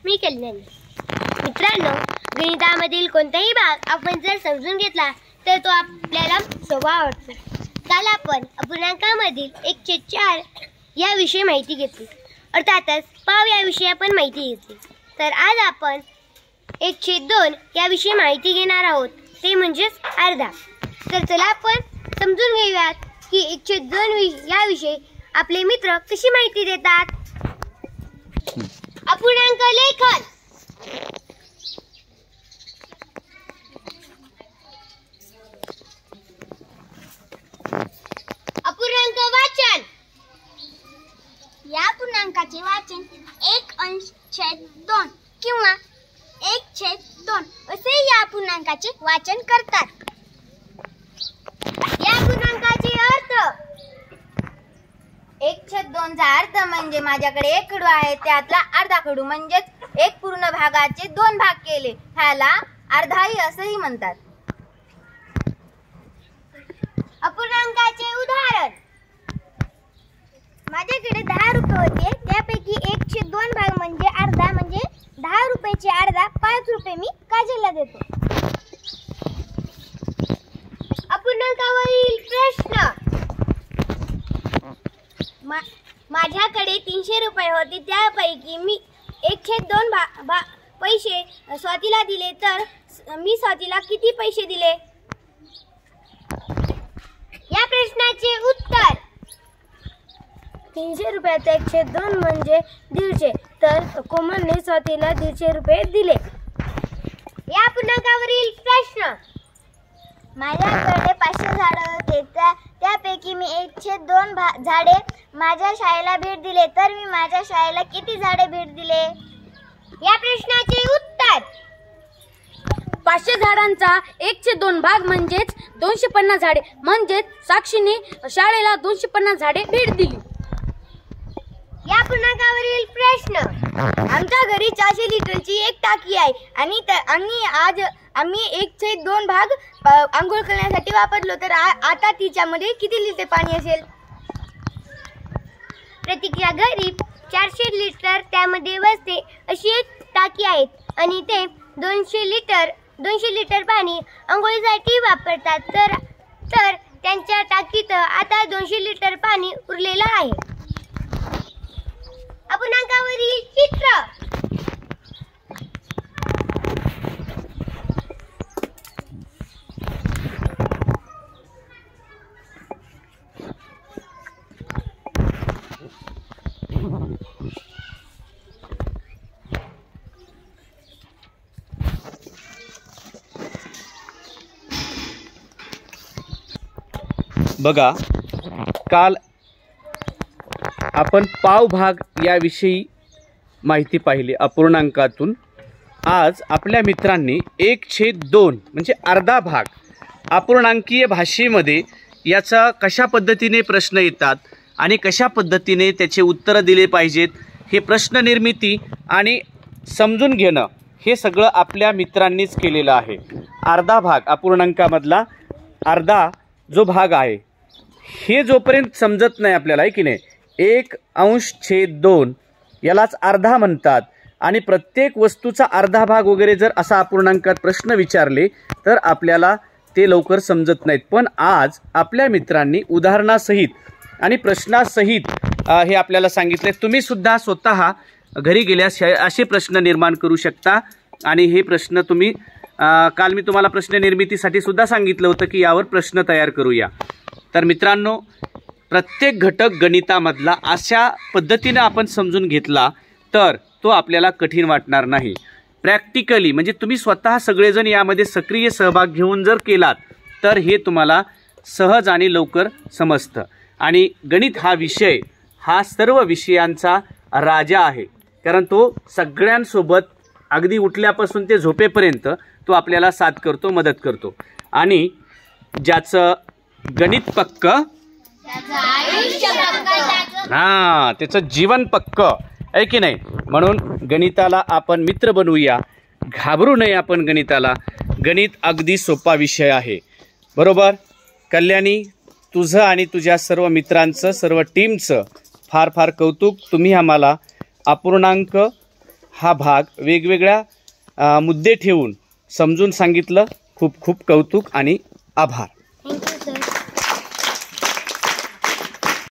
मी कल्याणी. मित्रांनो, गणितामधील कोणताही भाग आपण जर समजून घेतला तर तो आपल्याला सोपा वाटतो. काल आपण अपूर्णांकामधील 1/4 याविषयी माहिती घेतली. अर्थातच पाव याविषयी आपण माहिती घेतली. तर आज आपण 1/2 याविषयी माहिती घेणार आहोत, ते म्हणजेच अर्धा. तर चला आपण समजून घेऊयात की 1/2 याविषयी आपले मित्र कशी माहिती देतात. अपूर्णांक लेखन. अपूर्णांक वाचन. या पूर्णांकाचे वाचन 1/2 किंवा 1/2 असे या पूर्णांकाचे वाचन करतात. या पूर्णांकाचे अर्थ. 1/2 चा अर्थ म्हणजे माझ्याकडे 1 खडू आहे, त्यातला अर्धा खडू म्हणजेच 1 पूर्ण भागाचे 2 भाग केले, ह्याला अर्धाई असेही म्हणतात. अपूर्णांकाचे उदाहरण. माझ्याकडे 10 रुपये होते, त्यापैकी 1/2 भाग म्हणजे अर्धा, म्हणजे 10 रुपयाचे अर्धा 5 रुपये मी काजलला देतो. अपूर्णांकावरील प्रश्न. माझ्याकडे 300 रुपये होते, त्यापैकी मी 1/2 पैसे स्वातीला दिले, तर मी स्वातीला किती पैसे दिले. या प्रश्नाचे उत्तर. 300 रुपयाचा 1/2 म्हणजे 150, तर कोमलने स्वातीला 150 रुपये दिले. या पूर्णांकावरील प्रश्न. माझ्याकडे 500 झाडे होते, त्यापैकी मी 1/2 झाडे माझ्या शाळेला भेट दिले, तर मी माझ्या शाळेला किती झाडे भेट दिले. या प्रश्नाचे उत्तर. 500 झाडांचा 1/2 भाग म्हणजेच 250 झाडे, म्हणजेच साक्षीने शाळेला 250 झाडे भेट दिली. या पूर्णांकावरील प्रश्न. आमच्या घरी 400 लिटरची एक टाकी आहे आणि आज आम्ही 1/2 भाग आंघोळ करण्यासाठी वापरलो, तर आता तिच्यामध्ये किती लिटर पाणी असेल. प्रतिक्रिया. घरी 400 लिटर त्यामध्ये बसते अशी एक टाकी आहे आणि ते 200 लिटर पाणी आंघोळीसाठी वापरतात, तर त्यांच्या टाकीत आता 200 लिटर पाणी उरलेलं आहे. अपूर्णांकावरील चित्र. बघा, काल आपण पावभाग याविषयी माहिती पाहिली अपूर्णांकातून. आज आपल्या मित्रांनी 1/2 म्हणजे अर्धा भाग अपूर्णांकीय भाषेमध्ये याचा कशा पद्धतीने प्रश्न येतात आणि कशा पद्धतीने त्याचे उत्तरं दिले पाहिजेत, हे प्रश्न निर्मिती आणि समजून घेणं हे सगळं आपल्या मित्रांनीच केलेलं आहे. अर्धा भाग अपूर्णांकामधला अर्धा जो भाग आहे, हे जोपर्यंत समजत नाही आपल्याला, आहे की नाही, 1/2 यालाच अर्धा म्हणतात. आणि प्रत्येक वस्तूचा अर्धा भाग वगैरे जर असा अपूर्णांकात प्रश्न विचारले तर आपल्याला ते लवकर समजत नाहीत. पण आज आपल्या मित्रांनी उदाहरणासहित आणि प्रश्नासहित हे आपल्याला सांगितले. तुम्ही सुद्धा स्वतः घरी गेल्यास असे प्रश्न निर्माण करू शकता. आणि हे प्रश्न तुम्ही काल मी तुम्हाला प्रश्न निर्मितीसाठी सुद्धा सांगितलं होतं की यावर प्रश्न तयार करूया. तर मित्रांनो, प्रत्येक घटक गणितामधला अशा पद्धतीने आपण समजून घेतला तर तो आपल्याला कठीण वाटणार नाही. प्रॅक्टिकली म्हणजे तुम्ही स्वतः सगळेजण यामध्ये सक्रिय सहभाग घेऊन जर केलात तर हे तुम्हाला सहज आणि लवकर समजतं. आणि गणित हा विषय हा सर्व विषयांचा राजा आहे, कारण तो सगळ्यांसोबत अगदी उठल्यापासून ते झोपेपर्यंत तो आपल्याला साथ करतो, मदत करतो. आणि ज्याचं गणित पक्क त्याचं जीवन पक्क आहे की नाही. म्हणून गणिताला आपण मित्र बनवूया, घाबरू नये आपण गणिताला. गणित अगदी सोपा विषय आहे, बरोबर. कल्याणी, तुझं आणि तुझ्या सर्व मित्रांचं, सर्व टीमचं फार फार कौतुक. तुम्ही आम्हाला अपूर्णांक हा भाग वेगवेगळ्या मुद्दे ठेवून समजून सांगितलं. खूप खूप कौतुक आणि आभार.